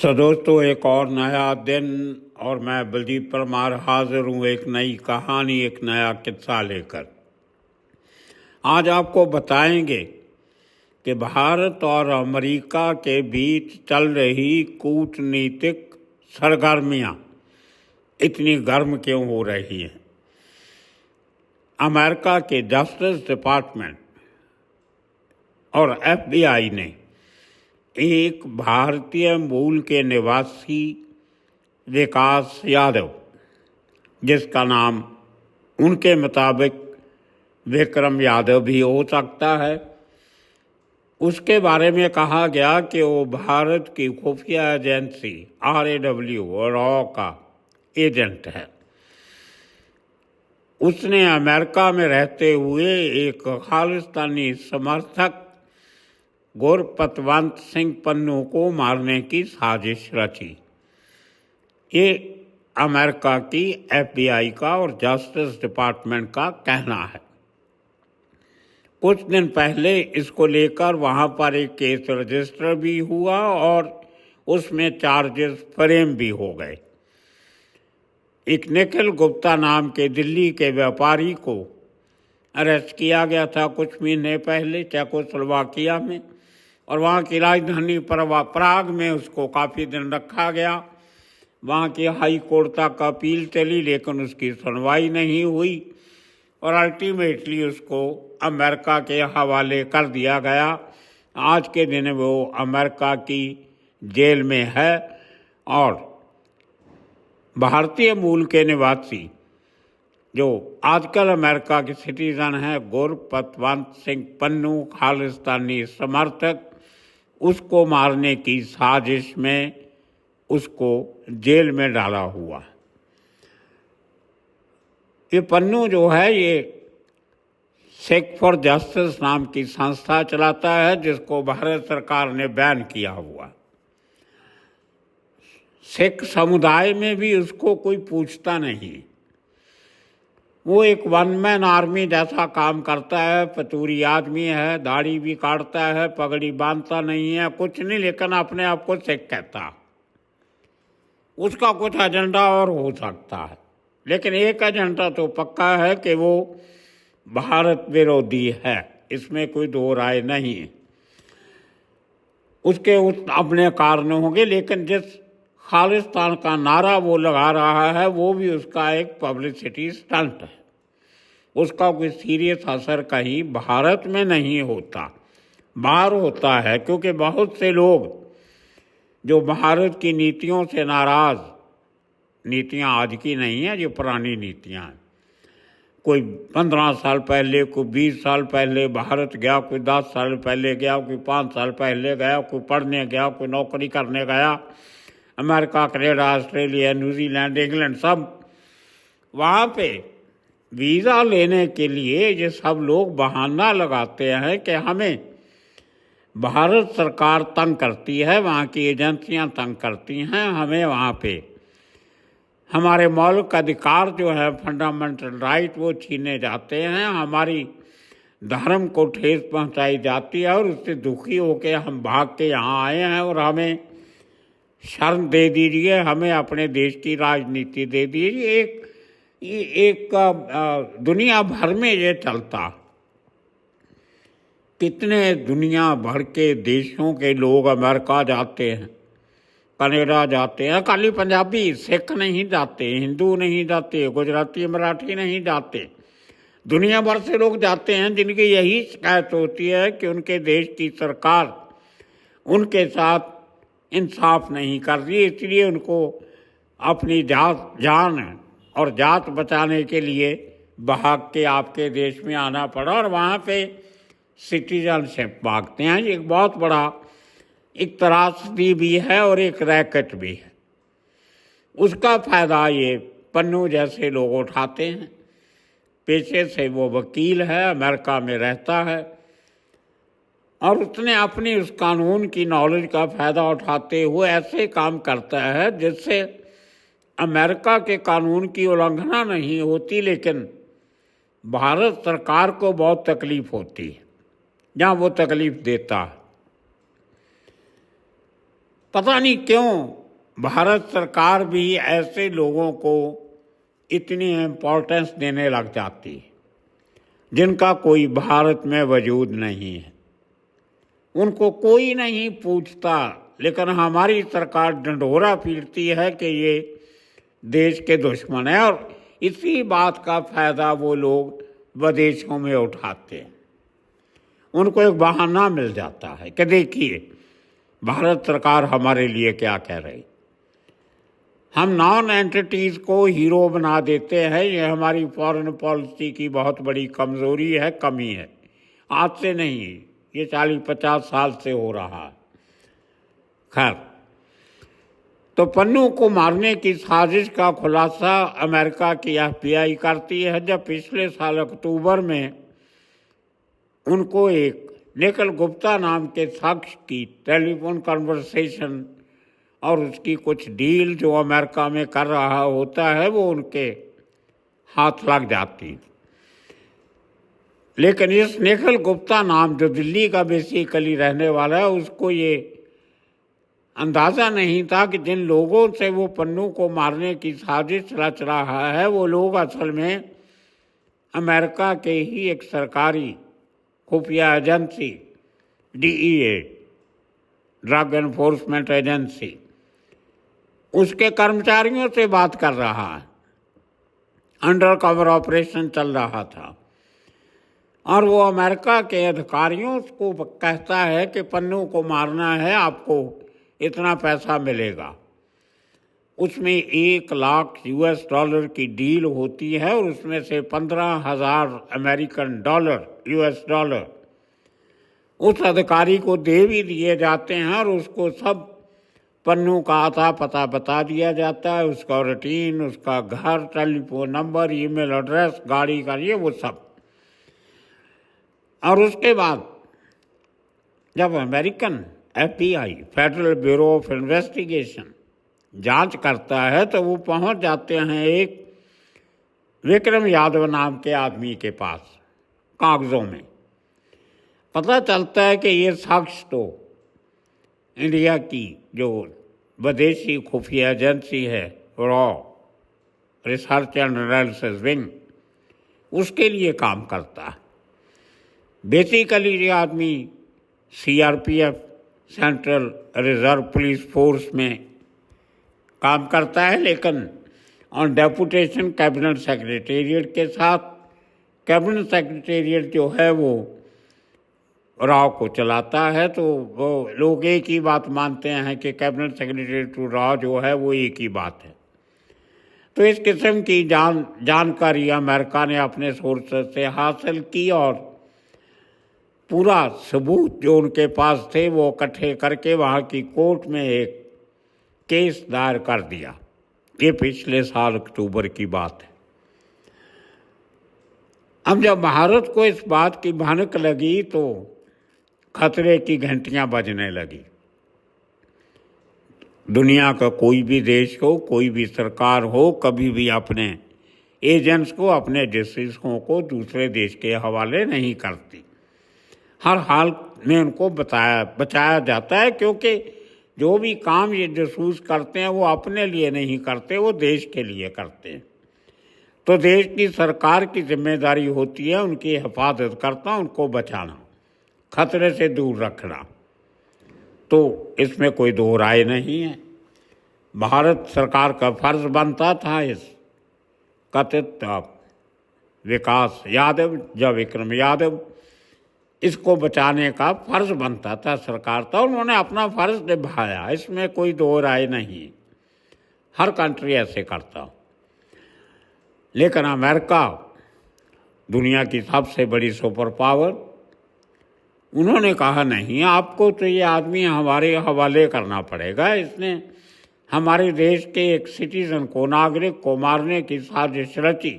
दोस्तों, एक और नया दिन और मैं बलजीत परमार हाजिर हूँ एक नई कहानी, एक नया किस्सा लेकर। आज आपको बताएंगे कि भारत और अमेरिका के बीच चल रही कूटनीतिक सरगर्मियाँ इतनी गर्म क्यों हो रही हैं। अमेरिका के जस्टिस डिपार्टमेंट और FBI ने एक भारतीय मूल के निवासी विकास यादव, जिसका नाम उनके मुताबिक विक्रम यादव भी हो सकता है, उसके बारे में कहा गया कि वो भारत की खुफिया एजेंसी RAW और रॉ का एजेंट है। उसने अमेरिका में रहते हुए एक खालिस्तानी समर्थक गुरपतवंत सिंह पन्नू को मारने की साजिश रची। ये अमेरिका की FBI का और जस्टिस डिपार्टमेंट का कहना है। कुछ दिन पहले इसको लेकर वहाँ पर एक केस रजिस्टर भी हुआ और उसमें चार्जेस फ्रेम भी हो गए। एक निखिल गुप्ता नाम के दिल्ली के व्यापारी को अरेस्ट किया गया था कुछ महीने पहले चेकोस्लोवाकिया में, और वहाँ की राजधानी प्राग में उसको काफ़ी दिन रखा गया। वहाँ की हाई कोर्ट तक अपील चली, लेकिन उसकी सुनवाई नहीं हुई और अल्टीमेटली उसको अमेरिका के हवाले कर दिया गया। आज के दिन वो अमेरिका की जेल में है और भारतीय मूल के निवासी जो आजकल अमेरिका के सिटीज़न हैं गुरपतवंत सिंह पन्नू, खालिस्तानी समर्थक, उसको मारने की साजिश में उसको जेल में डाला हुआ। ये पन्नू जो है ये सिख फॉर जस्टिस नाम की संस्था चलाता है, जिसको भारत सरकार ने बैन किया हुआ। सिख समुदाय में भी उसको कोई पूछता नहीं। वो एक वन मैन आर्मी जैसा काम करता है, फतूरी आदमी है, दाढ़ी भी काटता है, पगड़ी बांधता नहीं है, कुछ नहीं, लेकिन अपने आप को सिख कहता। उसका कुछ एजेंडा और हो सकता है, लेकिन एक एजेंडा तो पक्का है कि वो भारत विरोधी है, इसमें कोई दो राय नहीं है। उसके अपने कारण होंगे, लेकिन जिस खालिस्तान का नारा वो लगा रहा है वो भी उसका एक पब्लिसिटी स्टंट है। उसका कोई सीरियस असर कहीं भारत में नहीं होता, बाहर होता है, क्योंकि बहुत से लोग जो भारत की नीतियों से नाराज़, नीतियां आज की नहीं हैं, जो पुरानी नीतियां हैं, कोई 15 साल पहले, कोई 20 साल पहले भारत गया, कोई 10 साल पहले गया, कोई 5 साल पहले गया, कोई पढ़ने गया, कोई नौकरी करने गया, America, Canada, Australia, New Zealand, England, सब वहाँ पे वीज़ा लेने के लिए ये सब लोग बहाना लगाते हैं कि हमें भारत सरकार तंग करती है, वहाँ की एजेंसियाँ तंग करती हैं, हमें वहाँ पे हमारे मौलिक अधिकार जो है फंडामेंटल राइट वो छीने जाते हैं, हमारी धर्म को ठेस पहुँचाई जाती है और उससे दुखी होकर हम भाग के यहाँ आए हैं और हमें शरण दे दीजिए, हमें अपने देश की राजनीति दे दीजिए। एक दुनिया भर में ये चलता। कितने दुनिया भर के देशों के लोग अमेरिका जाते हैं, कनाडा जाते हैं, खाली पंजाबी सिख नहीं जाते, हिंदू नहीं जाते, गुजराती मराठी नहीं जाते, दुनिया भर से लोग जाते हैं जिनकी यही शिकायत होती है कि उनके देश की सरकार उनके साथ इंसाफ नहीं कर रही, इसलिए उनको अपनी जान और जात बचाने के लिए भाग के आपके देश में आना पड़ा और वहाँ पे सिटीजनशिप मांगते हैं। एक बहुत बड़ा एक त्रासदी भी है और एक रैकेट भी है। उसका फ़ायदा ये पन्नू जैसे लोग उठाते हैं। पेशे से वो वकील है, अमेरिका में रहता है और उसने अपनी उस कानून की नॉलेज का फ़ायदा उठाते हुए ऐसे काम करता है जिससे अमेरिका के कानून की उल्लंघना नहीं होती, लेकिन भारत सरकार को बहुत तकलीफ़ होती है जहाँ वो तकलीफ़ देता है। पता नहीं क्यों भारत सरकार भी ऐसे लोगों को इतनी इम्पोर्टेंस देने लग जाती है जिनका कोई भारत में वजूद नहीं है। उनको कोई नहीं पूछता, लेकिन हमारी सरकार ढंढोरा पीटती है कि ये देश के दुश्मन है, और इसी बात का फायदा वो लोग विदेशों में उठाते हैं। उनको एक बहाना मिल जाता है कि देखिए भारत सरकार हमारे लिए क्या कह रही। हम नॉन एंटिटीज़ को हीरो बना देते हैं। ये हमारी फॉरेन पॉलिसी की बहुत बड़ी कमज़ोरी है, कमी है। आज से नहीं, ये 40-50 साल से हो रहा है। खैर, तो पन्नू को मारने की साजिश का खुलासा अमेरिका की FBI करती है जब पिछले साल अक्टूबर में उनको एक निखिल गुप्ता नाम के शख्स की टेलीफोन कन्वर्सेशन और उसकी कुछ डील जो अमेरिका में कर रहा होता है वो उनके हाथ लग जाती। लेकिन इस निखिल गुप्ता नाम जो दिल्ली का बेसिकली रहने वाला है, उसको ये अंदाज़ा नहीं था कि जिन लोगों से वो पन्नू को मारने की साजिश रच रहा है वो लोग असल में अमेरिका के ही एक सरकारी खुफिया agency DEA, drug enforcement agency, उसके कर्मचारियों से बात कर रहा है। अंडर कवर ऑपरेशन चल रहा था और वो अमेरिका के अधिकारियों को कहता है कि पन्नू को मारना है, आपको इतना पैसा मिलेगा। उसमें $1,00,000 की डील होती है और उसमें से $15,000 अमेरिकन डॉलर US उस अधिकारी को दे भी दिए जाते हैं और उसको सब पन्नू का आता पता बता दिया जाता है, उसका रूटीन, उसका घर, टेलीफोन नंबर, ईमेल एड्रेस, गाड़ी का ये वो सब। और उसके बाद जब American FBI, federal bureau of investigation, जांच करता है तो वो पहुंच जाते हैं एक विक्रम यादव नाम के आदमी के पास। कागज़ों में पता चलता है कि ये शख्स तो इंडिया की जो विदेशी खुफिया एजेंसी है, raw research and analysis wing, उसके लिए काम करता है। बेसिकली ये आदमी CRPF, central reserve police force में काम करता है, लेकिन ऑन डेपुटेशन कैबिनेट सेक्रेटेरिएट के साथ। कैबिनेट सेक्रेटेरिएट जो है वो राव को चलाता है, तो वो लोग एक ही बात मानते हैं कि कैबिनेट सेक्रेटरी टू राव जो है वो एक ही बात है। तो इस किस्म की जानकारी अमेरिका ने अपने सोर्सेस से हासिल की और पूरा सबूत जो उनके पास थे वो इकट्ठे करके वहाँ की कोर्ट में एक केस दायर कर दिया। ये पिछले साल अक्टूबर की बात है। अब जब भारत को इस बात की भनक लगी तो खतरे की घंटियां बजने लगी। दुनिया का कोई भी देश हो, कोई भी सरकार हो, कभी भी अपने एजेंट्स को, अपने जासूसों को दूसरे देश के हवाले नहीं करती। हर हाल में उनको बचाया जाता है, क्योंकि जो भी काम ये जासूस करते हैं वो अपने लिए नहीं करते, वो देश के लिए करते हैं। तो देश की सरकार की जिम्मेदारी होती है उनकी हिफाजत करना, उनको बचाना, खतरे से दूर रखना। तो इसमें कोई दो राय नहीं है। भारत सरकार का फर्ज बनता था इस कथित विकास यादव या विक्रम यादव, इसको बचाने का फर्ज बनता था सरकार का। उन्होंने अपना फर्ज निभाया, इसमें कोई दो राय नहीं। हर कंट्री ऐसे करता। लेकिन अमेरिका दुनिया की सबसे बड़ी सुपर पावर, उन्होंने कहा नहीं, आपको तो ये आदमी हमारे हवाले करना पड़ेगा। इसने हमारे देश के एक सिटीजन को, नागरिक को मारने की साजिश रची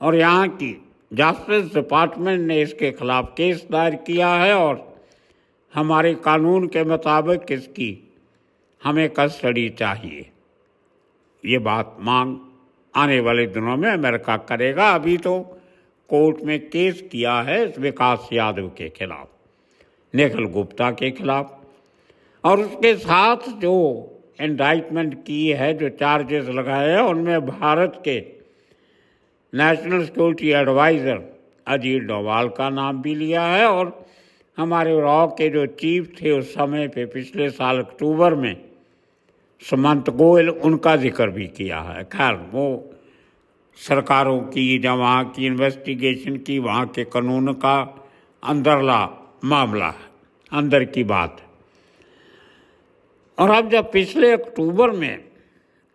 और यहाँ की जस्टिस डिपार्टमेंट ने इसके खिलाफ केस दायर किया है और हमारे कानून के मुताबिक इसकी हमें कस्टडी चाहिए। ये बात मांग आने वाले दिनों में अमेरिका करेगा। अभी तो कोर्ट में केस किया है इस विकास यादव के खिलाफ, निखिल गुप्ता के खिलाफ। और उसके साथ जो इंडाइटमेंट की है, जो चार्जेस लगाए हैं, उनमें भारत के national security adviser Ajit Doval का नाम भी लिया है और हमारे रॉ के जो चीफ थे उस समय पे पिछले साल अक्टूबर में सुमंत गोयल, उनका जिक्र भी किया है। खैर, वो सरकारों की, जब वहाँ की इन्वेस्टिगेशन की, वहाँ के कानून का अंदरला मामला है, अंदर की बात है। और अब जब पिछले अक्टूबर में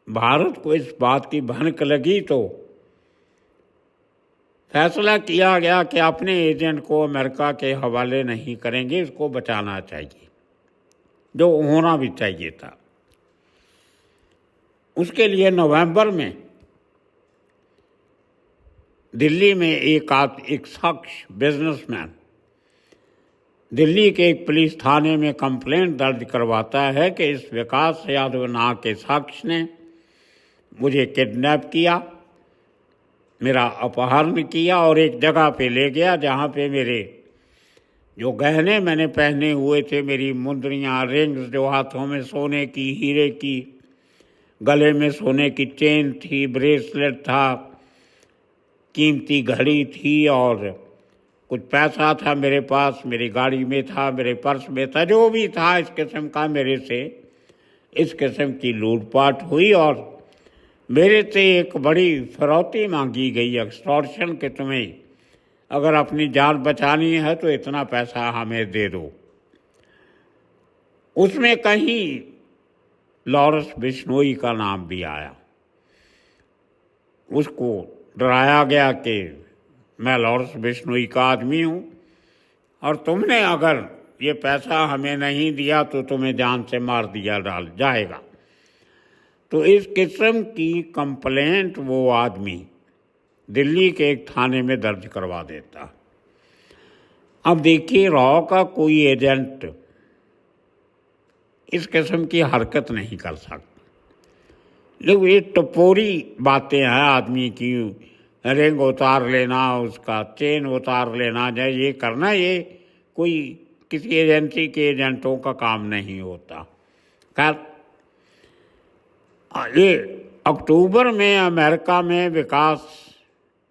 भारत को इस बात की भनक लगी तो फैसला किया गया कि अपने एजेंट को अमेरिका के हवाले नहीं करेंगे, इसको बचाना चाहिए, जो होना भी चाहिए था। उसके लिए नवंबर में दिल्ली में एक शख्स, बिजनेसमैन, दिल्ली के एक पुलिस थाने में कंप्लेंट दर्ज करवाता है कि इस विकास यादव नाम के शख्स ने मुझे किडनैप किया, मेरा अपहरण किया और एक जगह पे ले गया जहाँ पे मेरे जो गहने मैंने पहने हुए थे, मेरी मुंदरियाँ, रिंग्स जो हाथों में सोने की, हीरे की, गले में सोने की चेन थी, ब्रेसलेट था, कीमती घड़ी थी और कुछ पैसा था मेरे पास, मेरी गाड़ी में था, मेरे पर्स में था, जो भी था इस किस्म का, मेरे से इस किस्म की लूटपाट हुई और मेरे से एक बड़ी फिरौती मांगी गई, एक्सटॉर्शन, कि तुम्हें अगर अपनी जान बचानी है तो इतना पैसा हमें दे दो। उसमें कहीं लॉरेंस बिश्नोई का नाम भी आया। उसको डराया गया कि मैं लॉरेंस बिश्नोई का आदमी हूँ और तुमने अगर ये पैसा हमें नहीं दिया तो तुम्हें जान से मार दिया जाएगा। तो इस किस्म की कंप्लेंट वो आदमी दिल्ली के एक थाने में दर्ज करवा देता। अब देखिए, रॉ का कोई एजेंट इस किस्म की हरकत नहीं कर सकता। लेकिन ये टपोरी बातें हैं आदमी की, रिंग उतार लेना, उसका चेन उतार लेना, जाए ये करना, ये कोई किसी एजेंसी के एजेंटों का काम नहीं होता। खैर, ये अक्टूबर में अमेरिका में विकास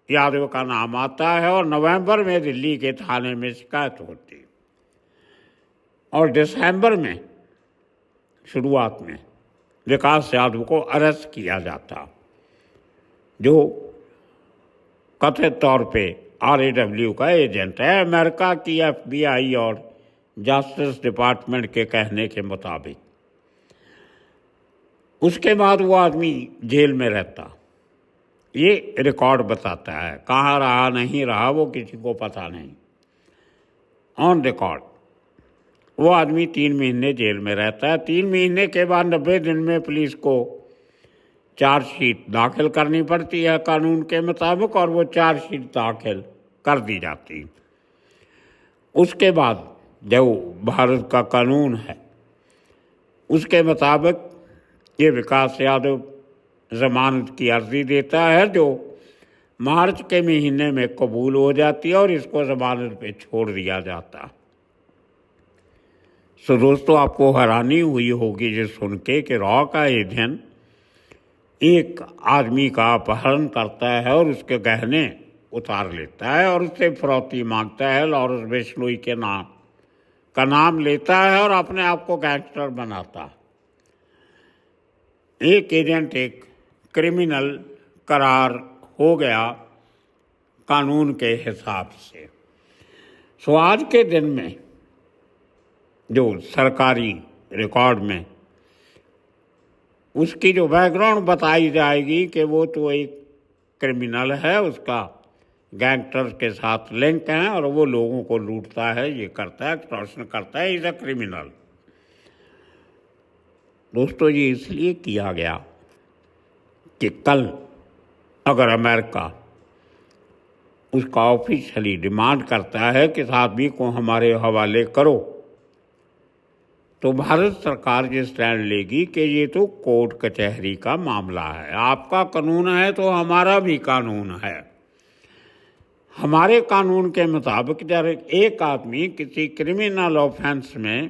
यादव का नाम आता है और नवंबर में दिल्ली के थाने में शिकायत होती और दिसंबर में शुरुआत में विकास यादव को अरेस्ट किया जाता, जो कथित तौर पे RAW का एजेंट है, अमेरिका की FBI और जस्टिस डिपार्टमेंट के कहने के मुताबिक। उसके बाद वो आदमी जेल में रहता, ये रिकॉर्ड बताता है। कहाँ रहा नहीं रहा वो किसी को पता नहीं, ऑन रिकॉर्ड वो आदमी 3 महीने जेल में रहता है। 3 महीने के बाद 90 दिन में पुलिस को चार्जशीट दाखिल करनी पड़ती है कानून के मुताबिक और वो चार्जशीट दाखिल कर दी जाती। उसके बाद जो भारत का कानून है उसके मुताबिक ये विकास यादव जमानत की अर्जी देता है, जो मार्च के महीने में कबूल हो जाती है और इसको जमानत पे छोड़ दिया जाता। सो दोस्तों, आपको हैरानी हुई होगी ये सुन के कि रॉ का एजेंट एक आदमी का अपहरण करता है और उसके गहने उतार लेता है और उससे फिरौती मांगता है, लॉरेंस बिश्नोई के नाम का नाम लेता है और अपने आप को गैंगस्टर बनाता है। एक एजेंट एक क्रिमिनल करार हो गया कानून के हिसाब से। सो आज के दिन में जो सरकारी रिकॉर्ड में उसकी जो बैकग्राउंड बताई जाएगी कि वो तो एक क्रिमिनल है, उसका गैंगस्टर के साथ लिंक है और वो लोगों को लूटता है, ये करता है, एक्सटॉर्शन करता है, इज अ क्रिमिनल। दोस्तों, ये इसलिए किया गया कि कल अगर अमेरिका उसका ऑफिशियली डिमांड करता है कि इस आदमी को हमारे हवाले करो, तो भारत सरकार ये स्टैंड लेगी कि ये तो कोर्ट कचहरी का मामला है, आपका कानून है तो हमारा भी कानून है। हमारे कानून के मुताबिक जब एक आदमी किसी क्रिमिनल ऑफेंस में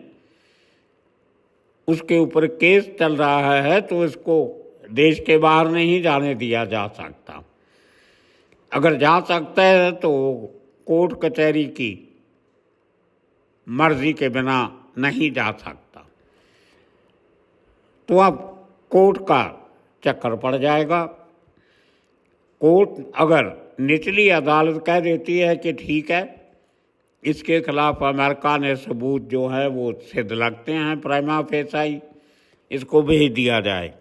उसके ऊपर केस चल रहा है तो इसको देश के बाहर नहीं जाने दिया जा सकता। अगर जा सकता है तो कोर्ट कचहरी की मर्जी के बिना नहीं जा सकता। तो अब कोर्ट का चक्कर पड़ जाएगा। कोर्ट अगर निचली अदालत कह देती है कि ठीक है, इसके खिलाफ अमेरिका ने सबूत जो है वो सिद्ध लगते हैं, प्राइमा फेसाई, इसको भेज दिया जाए।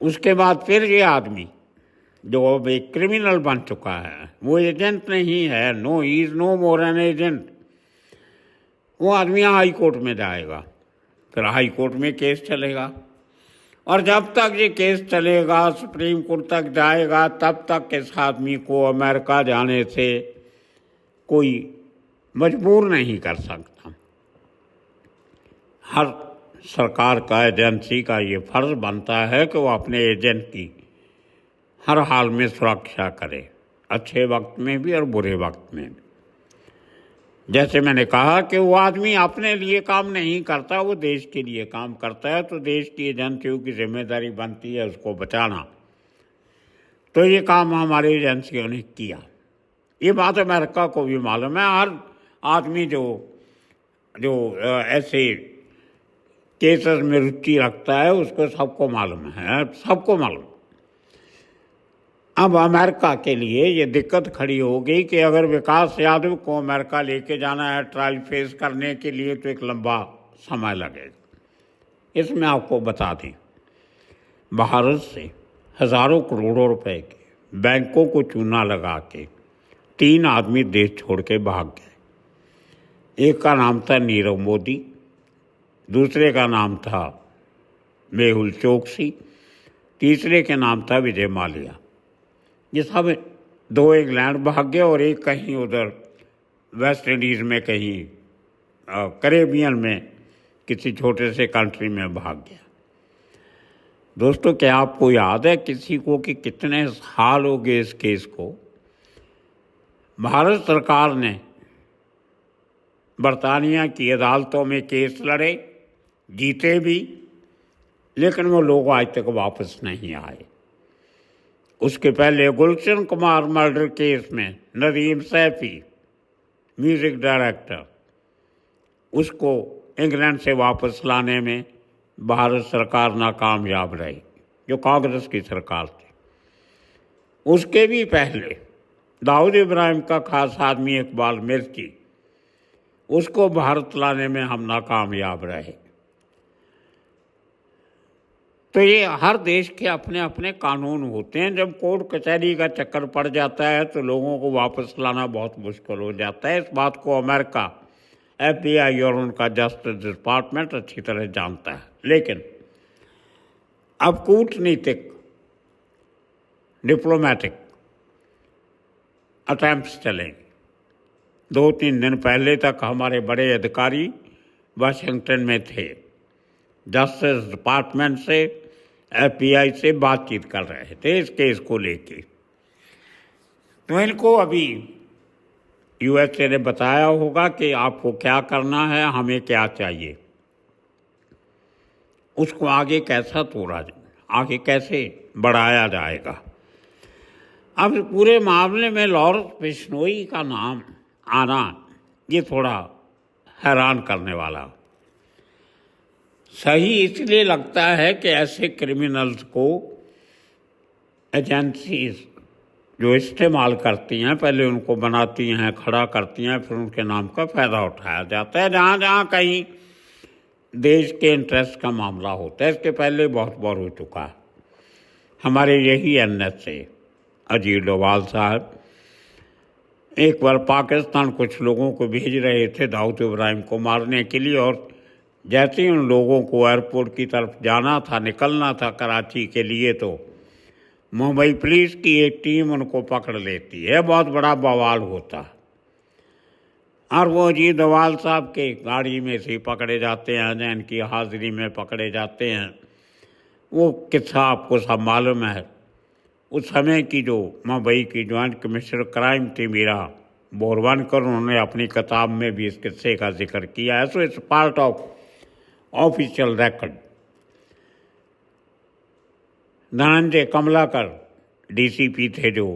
उसके बाद फिर ये आदमी जो अब एक क्रिमिनल बन चुका है, वो एजेंट नहीं है, no he is no more an agent, वो आदमी हाई कोर्ट में जाएगा। फिर हाई कोर्ट में केस चलेगा और जब तक ये केस चलेगा, सुप्रीम कोर्ट तक जाएगा, तब तक इस आदमी को अमेरिका जाने से कोई मजबूर नहीं कर सकता। हर सरकार का, एजेंसी का ये फर्ज बनता है कि वो अपने एजेंट की हर हाल में सुरक्षा करे, अच्छे वक्त में भी और बुरे वक्त में भी। जैसे मैंने कहा कि वो आदमी अपने लिए काम नहीं करता, वो देश के लिए काम करता है, तो देश की एजेंसियों की जिम्मेदारी बनती है उसको बचाना। तो ये काम हमारी एजेंसियों ने किया। ये बात अमेरिका को भी मालूम है। हर आदमी जो ऐसे केसेस में रुचि रखता है उसको सबको मालूम है, सबको मालूम। अब अमेरिका के लिए ये दिक्कत खड़ी हो गई कि अगर विकास यादव को अमेरिका लेके जाना है ट्रायल फेस करने के लिए तो एक लंबा समय लगेगा। इसमें आपको बता दें, भारत से हज़ारों करोड़ों रुपए के बैंकों को चूना लगा के 3 आदमी देश छोड़ के भाग गए। एक का नाम था नीरव मोदी, दूसरे का नाम था मेहुल चोकसी, तीसरे के नाम था विजय माल्या। ये सब 2 इंग्लैंड भाग गए और एक कहीं उधर वेस्ट इंडीज़ में, कहीं कैरेबियन में किसी छोटे से कंट्री में भाग गया। दोस्तों, क्या आपको याद है किसी को कि कितने साल हो गए इस केस को? भारत सरकार ने बरतानिया की अदालतों में केस लड़े, जीते भी, लेकिन वो लोग आज तक वापस नहीं आए। उसके पहले गुलशन कुमार मर्डर केस में नदीम सैफी, म्यूज़िक डायरेक्टर, उसको इंग्लैंड से वापस लाने में भारत सरकार नाकामयाब रही, जो कांग्रेस की सरकार थी। उसके भी पहले दाऊद इब्राहिम का खास आदमी इकबाल मिर्ची, उसको भारत लाने में हम नाकामयाब रहे। तो ये हर देश के अपने अपने कानून होते हैं। जब कोर्ट कचहरी का चक्कर पड़ जाता है तो लोगों को वापस लाना बहुत मुश्किल हो जाता है। इस बात को अमेरिका, FBI और उनका जस्टिस डिपार्टमेंट अच्छी तरह जानता है। लेकिन अब कूटनीतिक, डिप्लोमेटिक अटेम्प्ट्स चलेंगे। 2-3 दिन पहले तक हमारे बड़े अधिकारी वाशिंगटन में थे, जस्टिस डिपार्टमेंट से, FBI से बातचीत कर रहे थे इस केस को लेके। तो इनको अभी USA ने बताया होगा कि आपको क्या करना है, हमें क्या चाहिए, उसको आगे कैसा तोड़ा जाए, आगे कैसे बढ़ाया जाएगा। अब पूरे मामले में लॉरेंस बिश्नोई का नाम आना ये थोड़ा हैरान करने वाला। सही इसलिए लगता है कि ऐसे क्रिमिनल्स को एजेंसीज जो इस्तेमाल करती हैं, पहले उनको बनाती हैं, खड़ा करती हैं, फिर उनके नाम का फ़ायदा उठाया जाता है जहाँ जहाँ कहीं देश के इंटरेस्ट का मामला होता है। इसके पहले बहुत बार हो चुका है। हमारे यही NSA अजीत डोभाल साहब एक बार पाकिस्तान कुछ लोगों को भेज रहे थे दाऊद इब्राहिम को मारने के लिए, और जैसे ही उन लोगों को एयरपोर्ट की तरफ जाना था, निकलना था कराची के लिए, तो मुंबई पुलिस की एक टीम उनको पकड़ लेती है। बहुत बड़ा बवाल होता है और वो अजीत डोभाल साहब के गाड़ी में से पकड़े जाते हैं, जैन की हाजिरी में पकड़े जाते हैं। वो किस्सा आपको सब मालूम है। उस समय की जो मुंबई की जॉइंट कमिश्नर क्राइम थी मीरा बोरवनकर, उन्होंने अपनी किताब में भी इस किस्से का जिक्र किया है। So it's part of official record. Dhananjay Kamlakar DCP थे जो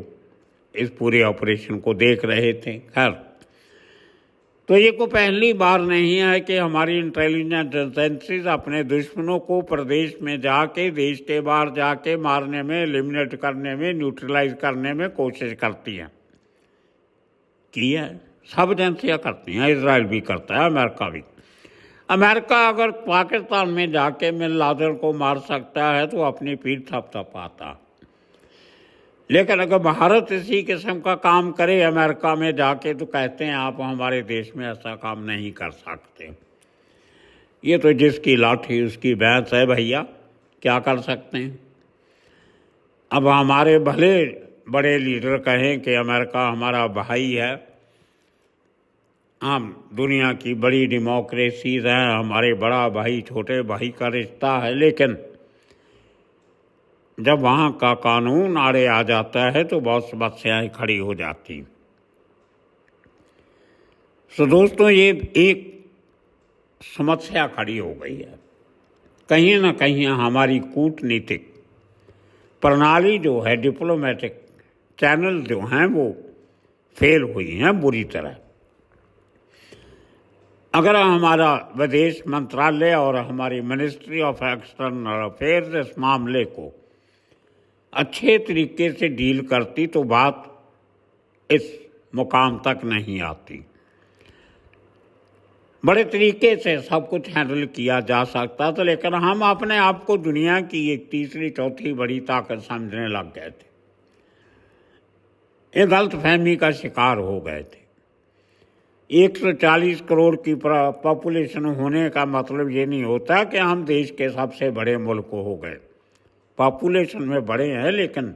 इस पूरे ऑपरेशन को देख रहे थे। खैर, तो ये को पहली बार नहीं है कि हमारी इंटेलिजेंस एजेंसीज अपने दुश्मनों को प्रदेश में जाके, देश के बाहर जाके मारने में, एलिमिनेट करने में, न्यूट्रलाइज करने में कोशिश करती हैं। की है, सब एजेंसियाँ करती हैं, इजराइल भी करता है, अमेरिका भी। अमेरिका अगर पाकिस्तान में जाके बिन लादेन को मार सकता है तो अपनी पीठ थपथपाता, लेकिन अगर भारत इसी किस्म का काम करे अमेरिका में जाके तो कहते हैं आप हमारे देश में ऐसा काम नहीं कर सकते। ये तो जिसकी लाठी उसकी भैंस है भैया, क्या कर सकते हैं। अब हमारे भले बड़े लीडर कहें कि अमेरिका हमारा भाई है, हम दुनिया की बड़ी डेमोक्रेसीज हैं, हमारे बड़ा भाई छोटे भाई का रिश्ता है, लेकिन जब वहाँ का कानून आड़े आ जाता है तो बहुत समस्याएं खड़ी हो जाती। तो दोस्तों, ये एक समस्या खड़ी हो गई है। कहीं ना कहीं हमारी कूटनीतिक प्रणाली जो है, डिप्लोमेटिक चैनल जो हैं वो फेल हुई हैं बुरी तरह। अगर हमारा विदेश मंत्रालय और हमारी मिनिस्ट्री ऑफ एक्सटर्नल अफेयर्स इस मामले को अच्छे तरीके से डील करती तो बात इस मुकाम तक नहीं आती। बड़े तरीके से सब कुछ हैंडल किया जा सकता था, लेकिन हम अपने आप को दुनिया की एक तीसरी चौथी बड़ी ताकत समझने लग गए थे। एक गलतफहमी का शिकार हो गए थे। 140 करोड़ की पॉपुलेशन होने का मतलब ये नहीं होता कि हम देश के सबसे बड़े मुल्क हो गए। पॉपुलेशन में बड़े हैं, लेकिन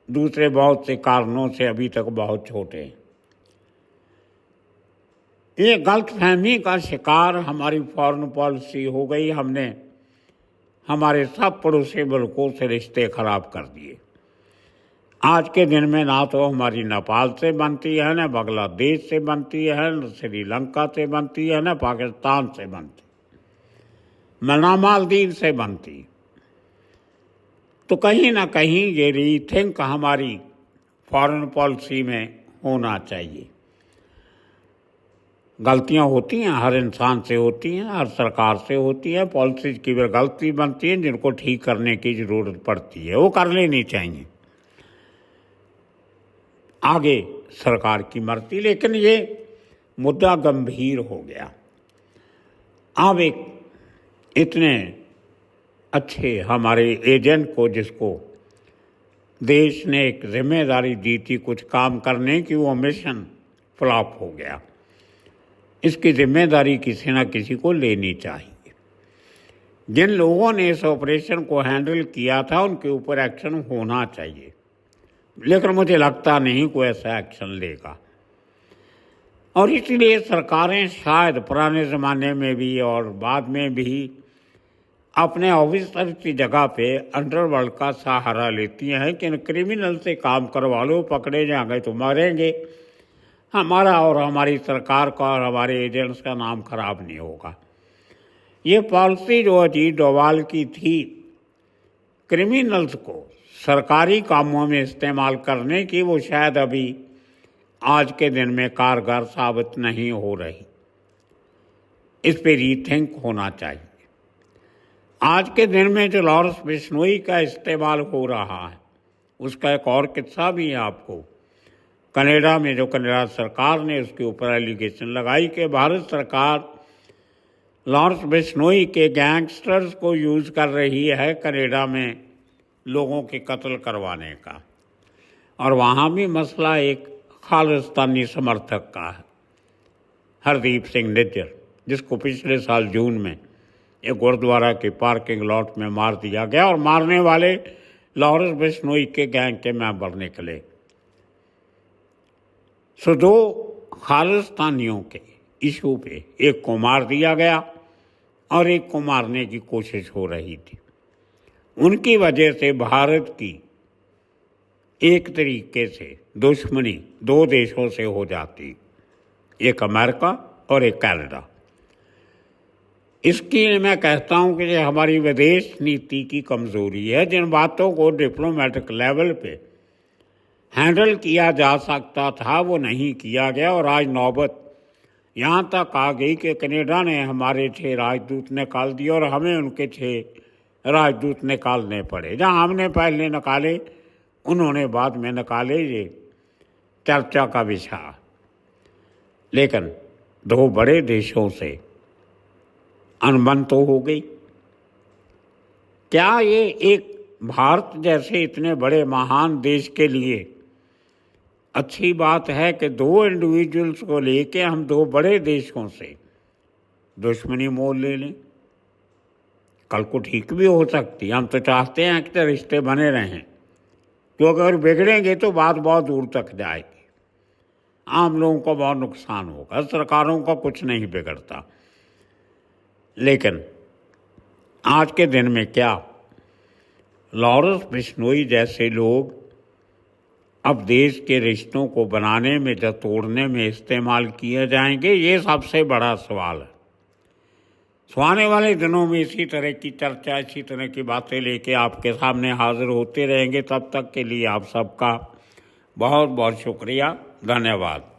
दूसरे बहुत से कारणों से अभी तक बहुत छोटे हैं। ये गलतफहमी का शिकार हमारी फॉरेन पॉलिसी हो गई। हमने हमारे सब पड़ोसी मुल्कों से रिश्ते खराब कर दिए। आज के दिन में ना तो हमारी नेपाल से बनती है, न बांग्लादेश से बनती है, न श्रीलंका से बनती है, न पाकिस्तान से बनती, न मालदीव से बनती। तो कहीं ना कहीं ये रीथिंक हमारी फॉरेन पॉलिसी में होना चाहिए। गलतियां होती हैं, हर इंसान से होती हैं, हर सरकार से होती हैं। पॉलिसीज की भी गलती बनती है जिनको ठीक करने की ज़रूरत पड़ती है, वो कर लेनी चाहिए। आगे सरकार की मर्जी, लेकिन ये मुद्दा गंभीर हो गया। अब एक इतने अच्छे हमारे एजेंट को, जिसको देश ने एक जिम्मेदारी दी थी कुछ काम करने की, वो मिशन फ्लॉप हो गया। इसकी जिम्मेदारी किसी न किसी को लेनी चाहिए। जिन लोगों ने इस ऑपरेशन को हैंडल किया था उनके ऊपर एक्शन होना चाहिए, लेकिन मुझे लगता नहीं कोई ऐसा एक्शन लेगा। और इसलिए सरकारें शायद पुराने ज़माने में भी और बाद में भी अपने ऑफिसर की जगह पे अंडरवर्ल्ड का सहारा लेती हैं कि इन क्रिमिनल से काम करवा लो, पकड़े जाएंगे तो मरेंगे, हमारा और हमारी सरकार का और हमारे एजेंट्स का नाम खराब नहीं होगा। ये पॉलिसी जो अजीत डोभाल की थी, क्रिमिनल्स को सरकारी कामों में इस्तेमाल करने की, वो शायद अभी आज के दिन में कारगर साबित नहीं हो रही। इस पे रीथिंक होना चाहिए। आज के दिन में जो लॉरेंस बिश्नोई का इस्तेमाल हो रहा है, उसका एक और किस्सा भी है आपको। कनाडा में जो कनाडा सरकार ने उसके ऊपर एलिगेशन लगाई कि भारत सरकार लॉरेंस बिश्नोई के गैंगस्टर्स को यूज़ कर रही है कनाडा में लोगों के कत्ल करवाने का। और वहाँ भी मसला एक खालिस्तानी समर्थक का है, हरदीप सिंह निज्जर, जिसको पिछले साल जून में एक गुरुद्वारा के पार्किंग लॉट में मार दिया गया, और मारने वाले लॉरेंस बिश्नोई के गैंग के मेंबर निकले। सो दो खालिस्तानियों के इशू पे एक को मार दिया गया और एक को मारने की कोशिश हो रही थी। उनकी वजह से भारत की एक तरीके से दुश्मनी दो देशों से हो जाती, एक अमेरिका और एक कनाडा। इसकी मैं कहता हूं कि ये हमारी विदेश नीति की कमजोरी है। जिन बातों को डिप्लोमेटिक लेवल पे हैंडल किया जा सकता था वो नहीं किया गया, और आज नौबत यहाँ तक आ गई कि कनाडा ने हमारे 6 राजदूत निकाल दिए और हमें उनके 6 राजदूत निकालने पड़े। जहाँ हमने पहले निकाले उन्होंने बाद में निकाले, ये चर्चा का विषय। लेकिन 2 बड़े देशों से अनबन तो हो गई। क्या ये एक भारत जैसे इतने बड़े महान देश के लिए अच्छी बात है कि 2 इंडिविजुअल्स को लेके हम 2 बड़े देशों से दुश्मनी मोल ले लें? कल को ठीक भी हो सकती। हम तो चाहते हैं कि रिश्ते बने रहें, क्योंकि अगर बिगड़ेंगे तो बात बहुत दूर तक जाएगी, आम लोगों को बहुत नुकसान होगा, सरकारों का कुछ नहीं बिगड़ता। लेकिन आज के दिन में क्या लॉरेंस बिश्नोई जैसे लोग अब देश के रिश्तों को बनाने में या तोड़ने में इस्तेमाल किए जाएंगे, ये सबसे बड़ा सवाल है। तो आने वाले दिनों में इसी तरह की चर्चा, इसी तरह की बातें लेके आपके सामने हाजिर होते रहेंगे। तब तक के लिए आप सबका बहुत बहुत शुक्रिया, धन्यवाद।